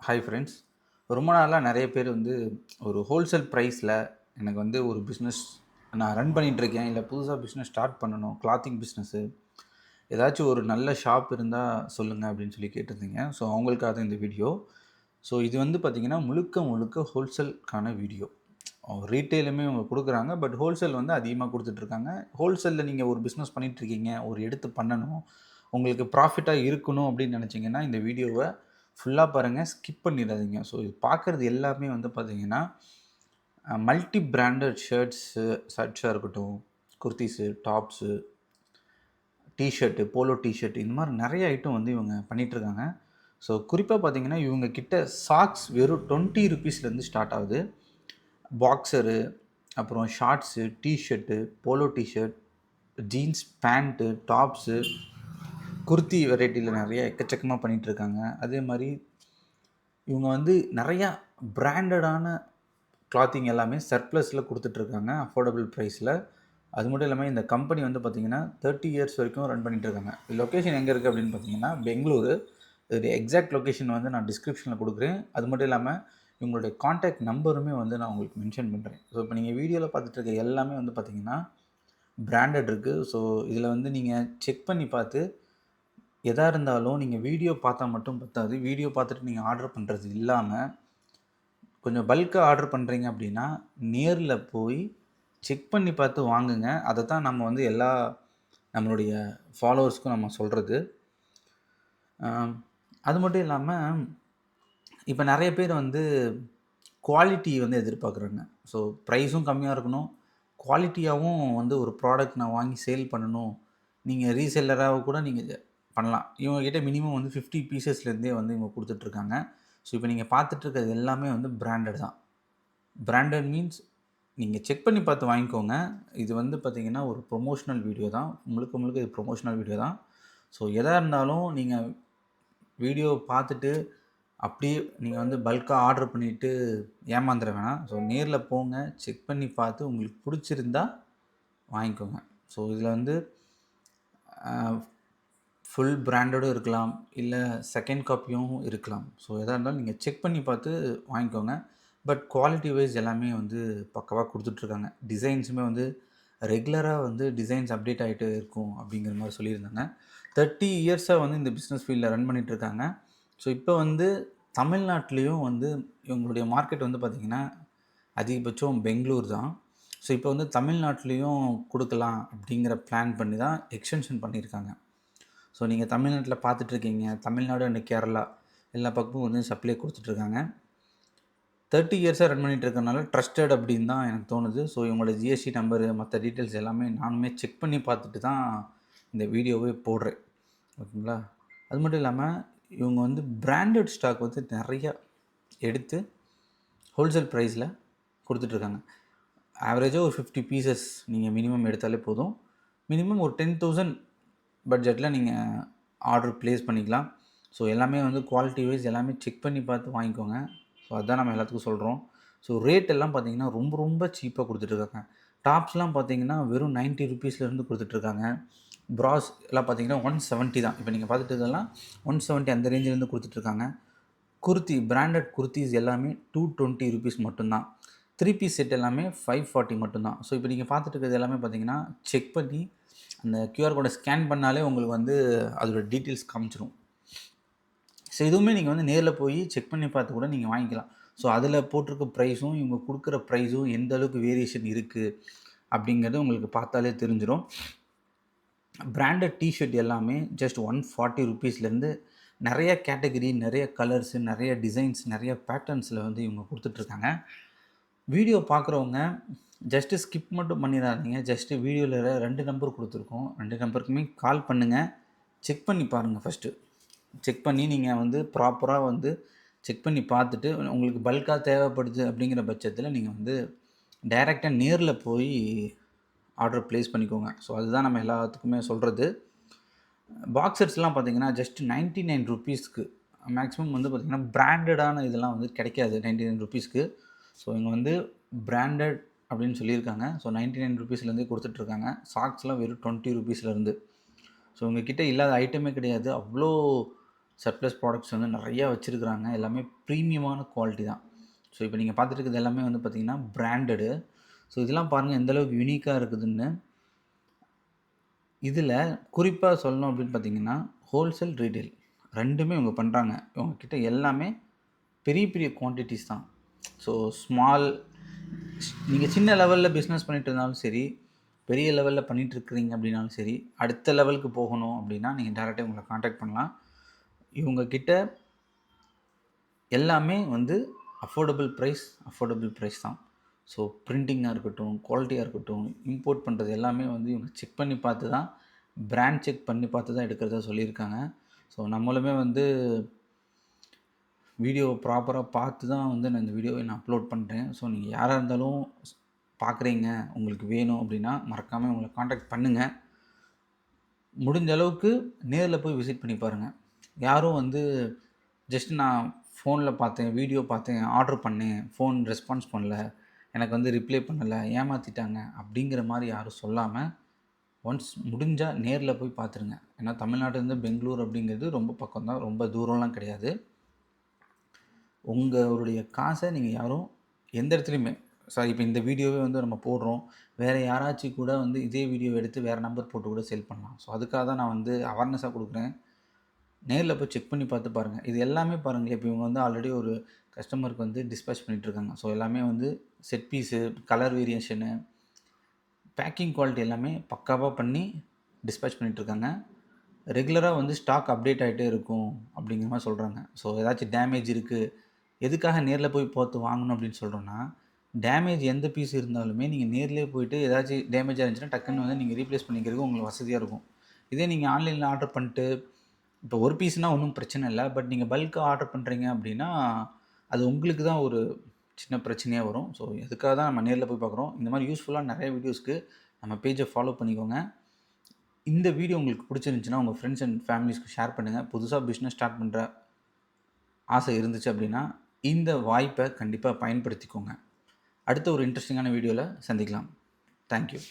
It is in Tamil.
Hi friends. ரொம்ப நாளா நெறைய பேர் வந்து ஒரு ஹோல்சேல் ப்ரைஸில எனக்கு வந்து ஒரு பிஸ்னஸ் நான் ரன் பண்ணிட்டுருக்கேன். இல்ல புதுசா பிஸ்னஸ் ஸ்டார்ட் பண்ணணும். Clothing business. ஏதாச்சும் ஒரு நல்ல ஷாப் இருந்தா சொல்லுங்க அப்படின்னு சொல்லி கேட்டிருந்தீங்க. ஸோ அவங்களுக்காக தான் இந்த வீடியோ. ஸோ இது வந்து பார்த்தீங்கன்னா, முழுக்க முழுக்க ஹோல்சேல்க்கான வீடியோ. ரீட்டெயிலுமே இவங்க குடுக்குறாங்க. பட் ஹோல்சேல் வந்து அதிகமா குடுத்துட்டுருக்காங்க. ஹோல்சேல்ல நீங்க ஒரு பிஸ்னஸ் பண்ணிட்டுருக்கீங்க. ஒரு எடுத்து பண்ணணும். உங்களுக்கு ப்ராஃபிட்டா இருக்கணும் அப்படின்னு நெனச்சீங்கன்னா, இந்த வீடியோவ ஃபுல்லா பாருங்க. ஸ்கிப் பண்ணிடாதீங்க. ஸோ இது பார்க்குறது எல்லாமே வந்து பார்த்தீங்கன்னா, மல்டி பிராண்டட் ஷர்ட்ஸா இருக்கட்டும், kurtis, tops, T polo T-shirt இந்த மாரி நெறைய ஐட்டம் வந்து இவங்க பண்ணிட்டுருக்காங்க. ஸோ குறிப்பா பார்த்தீங்கன்னா, இவங்க கிட்ட சாக்ஸ் வெறும் ₹20 ஸ்டார்ட் ஆகுது. பாக்ஸரு, அப்புறம் shorts, T-shirt, polo T-shirt, jeans pant, tops, kurti வெரைட்டில நெறைய எக்கச்சக்கமா பண்ணிட்டுருக்காங்க. அதே மாரி இவங்க வந்து நெறையா பிராண்டடான கிளாத்திங் எல்லாமே சர்ப்ளஸ்ல குடுத்துட்டுருக்காங்க. அஃபோர்டபுள் பிரைஸ்ல. அது மட்டும் இல்லாம இந்த கம்பெனி வந்து பார்த்தீங்கன்னா, 30 இயர்ஸ் வரைக்கும் ரன் பண்ணிட்டு இருக்காங்க. லொகேஷன் எங்க இருக்கு அப்படின்னு பார்த்தீங்கன்னா, பெங்களூரு. இது எக்ஸாக்ட் லொகேஷன் வந்து நான் டிஸ்கிரிப்ஷன்ல குடுக்குறேன். அது மட்டும் இல்லாம இவங்களுடைய கான்டாக்ட் நம்பருமே வந்து நான் உங்களுக்கு மென்ஷன் பண்றேன். ஸோ இப்போ நீங்க வீடியோல பார்த்துட்டு இருக்க எல்லாமே வந்து பார்த்தீங்கன்னா, பிராண்டட் இருக்கு. ஸோ இதில வந்து நீங்க செக் பண்ணி பார்த்து, எதா இருந்தாலும் நீங்க வீடியோ பார்த்தா மட்டும் பத்தாது. வீடியோ பார்த்துட்டு நீங்க ஆர்டர் பண்றது இல்லாம கொஞ்சம் பல்க்கா ஆர்டர் பண்ணுறீங்க அப்படின்னா, நேர்ல போய் செக் பண்ணி பார்த்து வாங்குங்க. அதத்தான் நம்ம வந்து எல்லா நம்மளுடைய ஃபாலோவர்ஸ்க்கும் நம்ம சொல்றது. அ அது மட்டும் இல்லாம, இப்ப நெறைய பேர் வந்து குவாலிட்டி வந்து எதிர்பார்க்குறாங்க. ஸோ பிரைஸும் கம்மியா இருக்கணும். குவாலிட்டியாவும் வந்து ஒரு ப்ராடக்ட் நான் வாங்கி சேல் பண்ணணும். நீங்க ரீசெல்லரா கூட நீங்க பண்ணலாம். இவங்க கிட்ட மினிமம் வந்து 50 பீசஸ்லேருந்தே வந்து இவங்க குடுத்துட்டுருக்காங்க. ஸோ இப்ப நீங்க பார்த்துட்டு இருக்கிறது எல்லாமே வந்து பிராண்டட் தான். பிராண்டட் மீன்ஸ் நீங்க செக் பண்ணி பார்த்து வாங்கிக்கோங்க. இது வந்து பார்த்தீங்கன்னா, ஒரு ப்ரொமோஷனல் வீடியோ தான். முழுக்க முழுக்க இது ப்ரொமோஷனல் வீடியோ தான். ஸோ எதா இருந்தாலும் நீங்க வீடியோ பார்த்துட்டு, அப்படியே நீங்க வந்து பல்க்கா ஆர்டர் பண்ணிட்டு ஏமாந்துற வேணாம். ஸோ நேர்ல போங்க. செக் பண்ணி பார்த்து உங்களுக்கு புடிச்சிருந்தா வாங்கிக்கோங்க. ஸோ இதில வந்து அ ஃபுல் பிராண்டடும் இருக்கலாம். இல்ல செகண்ட் காப்பியும் இருக்கலாம். ஸோ எதா இருந்தாலும் நீங்க செக் பண்ணி பார்த்து வாங்கிக்கோங்க. பட் குவாலிட்டி வைஸ் எல்லாமே வந்து பக்காவா குடுத்துட்ருக்காங்க. டிசைன்ஸுமே வந்து ரெகுலரா வந்து டிசைன்ஸ் அப்டேட் ஆயிட்டே இருக்கும் அப்படிங்கிற மாரி சொல்லியிருந்தாங்க. 30 இயர்ஸா வந்து இந்த பிசினஸ் ஃபீல்ட்ல ரன் பண்ணிட்டுருக்காங்க. ஸோ இப்போ வந்து தமிழ்நாட்டிலயும் வந்து இவங்களுடைய மார்க்கெட் வந்து பார்த்தீங்கன்னா, அதிகபட்சம் பெங்களூர் தான். ஸோ இப்போ வந்து தமிழ்நாட்டிலயும் குடுக்கலாம் அப்படிங்கிற பிளான் பண்ணி தான் எக்ஸ்டென்ஷன் பண்ணியிருக்காங்க. ஸோ நீங்க தமிழ்நாட்ல பார்த்துட்ருக்கீங்க. தமிழ்நாடு அண்ட் கேரளா எல்லா பக்கமும் வந்து சப்ளை குடுத்துட்ருக்காங்க. 30 இயர்ஸா ரன் பண்ணிட்டு இருக்கனால ட்ரஸ்டட் அப்படின்னு தான் எனக்கு தோணுது. ஸோ இவங்களோட ஜிஎஸ்டி நம்பரு மத்த டீட்டெயில்ஸ் எல்லாமே நானுமே செக் பண்ணி பார்த்துட்டு தான் இந்த வீடியோவே போடுறேன். ஓகேங்களா? அது மட்டும் இல்லாம இவங்க வந்து பிராண்டட் ஸ்டாக் வந்து நெறையா எடுத்து ஹோல்சேல் பிரைஸ்ல குடுத்துட்ருக்காங்க. ஆவரேஜா ஒரு 50 பீசஸ் நீங்க மினிமம் எடுத்தாலே போதும். மினிமம் ஒரு 10,000 பட்ஜெட்ல நீங்க ஆர்டர் பிளேஸ் பண்ணிக்கலாம். ஸோ எல்லாமே வந்து குவாலிட்டி வைஸ் எல்லாமே செக் பண்ணி பார்த்து வாங்கிக்கோங்க. ஸோ அதான் நம்ம எல்லாத்துக்கும் சொல்றோம். ஸோ ரேட் எல்லாம் பார்த்தீங்கன்னா, ரொம்ப ரொம்ப சீப்பா குடுத்துட்டுருக்காங்க. டாப்ஸ்லாம் பார்த்தீங்கன்னா, வெறும் ₹90 குடுத்துட்டுருக்காங்க. ப்ராஸ் எல்லாம் பார்த்தீங்கன்னா, 170 தான். இப்ப நீங்க பார்த்துட்டு இருக்கிறதெல்லாம் 170 அந்த ரேஞ்சிலேருந்து குடுத்துட்டுருக்காங்க. பிராண்டட் குர்தீஸ் எல்லாமே ₹220 மட்டும் தான். 3 பீஸ் செட் எல்லாமே 540 மட்டும் தான். ஸோ இப்போ நீங்க பார்த்துட்டு இருக்கிறது எல்லாமே பார்த்தீங்கன்னா, செக் பண்ணி அந்த கியூஆர் கோட ஸ்கேன் பண்ணாலே உங்களுக்கு வந்து அதோட டீட்டெயில்ஸ் காமிச்சிரும். ஸோ இதுவுமே நீங்க வந்து நேர்ல போய் செக் பண்ணி பார்த்து கூட நீங்க வாங்கிக்கலாம். ஸோ அதில போட்டிருக்க பிரைஸும், இவங்க குடுக்குற பிரைஸும் எந்த அளவுக்கு வேரியேஷன் இருக்கு அப்படிங்கிறது உங்களுக்கு பார்த்தாலே தெரிஞ்சிரும். பிராண்டட் டீ-ஷர்ட் எல்லாமே ஜஸ்ட் ₹140லேருந்து நெறைய கேட்டகரி, நெறைய கலர்ஸ், நெறைய டிசைன்ஸ், நெறைய பேட்டர்ன்ஸ்ல வந்து இவங்க குடுத்துட்டுருக்காங்க. வீடியோ பார்க்குறவங்க ஜஸ்ட் ஸ்கிப் மட்டும் பண்ணிறாதீங்க. ஜஸ்ட் வீடியோல 2 நம்பர் குடுத்துருக்கோம். 2 நம்பருக்குமே கால் பண்ணுங்க. செக் பண்ணி பாருங்க ஃபர்ஸ்ட்டு. செக் பண்ணி நீங்க வந்து ப்ராப்பரா வந்து செக் பண்ணி பார்த்துட்டு, உங்களுக்கு பல்க்கா தேவைப்படுது அப்படிங்கிற பட்சத்தில நீங்க வந்து டைரக்ட்டா நேர்ல போய் ஆர்டர் பிளேஸ் பண்ணிக்கோங்க. ஸோ அதுதான் நம்ம எல்லாத்துக்குமே சொல்றது. பாக்ஸர்ஸ்லாம் பார்த்தீங்கன்னா, ஜஸ்ட் ₹99க்கு மேக்ஸிமம் வந்து பார்த்தீங்கன்னா, பிராண்டடான இதெல்லாம் வந்து கிடைக்காது ₹99க்கு. ஸோ இவங்க வந்து பிராண்டட் அப்படின்னு சொல்லியிருக்காங்க. ஸோ ₹99லேருந்தே குடுத்துட்டுருக்காங்க. சாக்ஸ்லாம் வெறும் ₹20லேருந்து. ஸோ உங்க கிட்ட இல்லாத ஐட்டமே கிடையாது. அவ்ளோ சர்ப்ளஸ் ப்ராடக்ட்ஸ் வந்து நிறையா வச்சுருக்குறாங்க. எல்லாமே ப்ரீமியமான குவாலிட்டி தான். ஸோ இப்போ நீங்கள் பார்த்துட்டு இருக்கிறது எல்லாமே வந்து பார்த்திங்கன்னா பிராண்டடு. ஸோ இதெல்லாம் பாருங்கள் எந்த அளவுக்கு யூனிக்காக இருக்குதுன்னு. இதில் குறிப்பாக சொல்லணும் அப்படின்னு பார்த்தீங்கன்னா, ஹோல்சேல், ரீட்டெயில் 2மே இவங்க பண்ணுறாங்க. இவங்கக்கிட்ட எல்லாமே பெரிய பெரிய குவான்டிட்டிஸ் தான். ஸோ நீங்கள் சின்ன லெவலில் பிஸ்னஸ் பண்ணிட்டு இருந்தாலும் சரி, பெரிய லெவலில் பண்ணிகிட்ருக்கிறீங்க அப்படின்னாலும் சரி, அடுத்த லெவலுக்கு போகணும் அப்படின்னா நீங்கள் டேரெக்டாக இவங்களை காண்டாக்ட் பண்ணலாம். இவங்கக்கிட்ட எல்லாமே வந்து அஃபோர்டபுள் ப்ரைஸ் தான். ஸோ பிரிண்டிங்காக இருக்கட்டும், குவாலிட்டியாக இருக்கட்டும், இம்போர்ட் பண்ணுறது எல்லாமே வந்து இவங்க செக் பண்ணி பார்த்து தான், பிராண்ட் செக் பண்ணி பார்த்து தான் எடுக்கிறதா சொல்லியிருக்காங்க. ஸோ நம்மளுமே வந்து வீடியோ ப்ராப்பராக பார்த்து தான் வந்து நான் இந்த வீடியோவை அப்லோட் பண்ணுறேன். ஸோ நீங்கள் யாராக இருந்தாலும் பார்க்குறீங்க, உங்களுக்கு வேணும் அப்படின்னா மறக்காமல் உங்களை காண்டாக்ட் பண்ணுங்கள். முடிஞ்ச அளவுக்கு நேரில் போய் விசிட் பண்ணி பாருங்கள். யாரும் வந்து ஜஸ்ட் நான் ஃபோனில் பார்த்தேன், வீடியோ பார்த்தேன், ஆர்டர் பண்ணேன், ஃபோன் ரெஸ்பான்ஸ் பண்ணல, எனக்கு வந்து ரிப்ளை பண்ணலை, ஏமாற்றிட்டாங்க அப்படிங்கிற மாதிரி யாரும் சொல்லாமல், ஒன்ஸ் முடிஞ்சால் நேரில் போய் பார்த்துருங்க. ஏன்னா தமிழ்நாட்டிலேருந்து பெங்களூர் அப்படிங்கிறது ரொம்ப பக்கம் தான், ரொம்ப தூரம்லாம் கிடையாது. உங்களுடைய காசை நீங்கள் யாரும் எந்த இடத்துலையுமே இப்போ இந்த வீடியோவே வந்து நம்ம போடுறோம், வேறு யாராச்சும் கூட வந்து இதே வீடியோ எடுத்து வேறு நம்பர் போட்டு கூட சேல் பண்ணலாம். ஸோ அதுக்காக தான் நான் வந்து அவேர்னஸாக கொடுக்குறேன். நேரில் போய் செக் பண்ணி பார்த்து பாருங்கள். இது எல்லாமே பாருங்கள், இப்போ இவங்க வந்து ஆல்ரெடி ஒரு கஸ்டமருக்கு வந்து டிஸ்பேச் பண்ணிகிட்ருக்காங்க. ஸோ எல்லாமே வந்து set piece, colour variation, packing quality எல்லாமே பக்காவாக பண்ணி டிஸ்பேச் பண்ணிகிட்ருக்காங்க. ரெகுலராக வந்து ஸ்டாக் அப்டேட் ஆகிட்டே இருக்கும் அப்படிங்கிற மாதிரி சொல்கிறாங்க. ஸோ ஏதாச்சும் டேமேஜ் இருக்குது, எதுக்காக நேரில் போய் பார்த்து வாங்கணும் அப்படின்னு சொல்கிறோன்னா, டேமேஜ் எந்த பீஸ் இருந்தாலுமே நீங்கள் நேர்லேயே போயிட்டு ஏதாச்சும் டேமேஜாக இருந்துச்சுன்னா டக்குன்னு வந்து நீங்கள் ரீப்ளேஸ் பண்ணிக்கிறதுக்கு உங்களுக்கு வசதியாக இருக்கும். இதே நீங்கள் ஆன்லைனில் ஆர்டர் பண்ணிட்டு இப்போ ஒரு பீஸ்னால் ஒன்றும் பிரச்சனை இல்லை. பட் நீங்கள் பல்காக ஆர்டர் பண்ணுறீங்க அப்படின்னா, அது உங்களுக்கு தான் ஒரு சின்ன பிரச்சனையாக வரும். ஸோ அதுக்காக தான் நம்ம நேரில் போய் பார்க்குறோம். இந்த மாதிரி யூஸ்ஃபுல்லாக நிறைய வீடியோஸ்க்கு நம்ம பேஜை ஃபாலோ பண்ணிக்கோங்க. இந்த வீடியோ உங்களுக்கு பிடிச்சிருந்துச்சுன்னா உங்கள் ஃப்ரெண்ட்ஸ் அண்ட் ஃபேமிலிஸ்க்கு ஷேர் பண்ணுங்கள். புதுசாக பிஸ்னஸ் ஸ்டார்ட் பண்ணுற ஆசை இருந்துச்சு அப்படின்னா, இந்த வாய்ப்பை கண்டிப்பாக பயன்படுத்திக்கோங்க. அடுத்த ஒரு இன்ட்ரெஸ்டிங்கான வீடியோவில் சந்திக்கலாம். தேங்க்யூ.